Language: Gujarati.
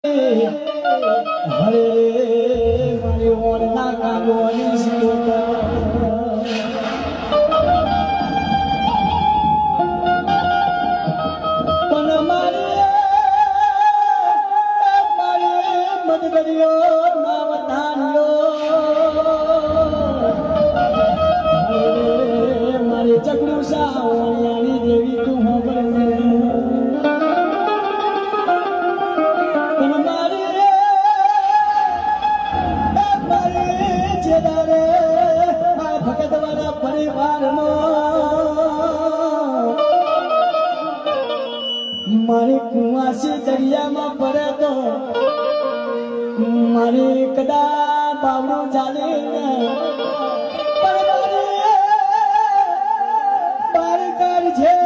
હરે મારી ઓરના કાગોની શિકોતર પણ મારી મત કર્યો નામ ધાર્યો મારી ચકડું સાવણિયાની દેવી તું હોબળે મારી કુવાસી દરિયામાં પડે તો મારી કદા બાવડું ચાલે પણ મારી બાર છે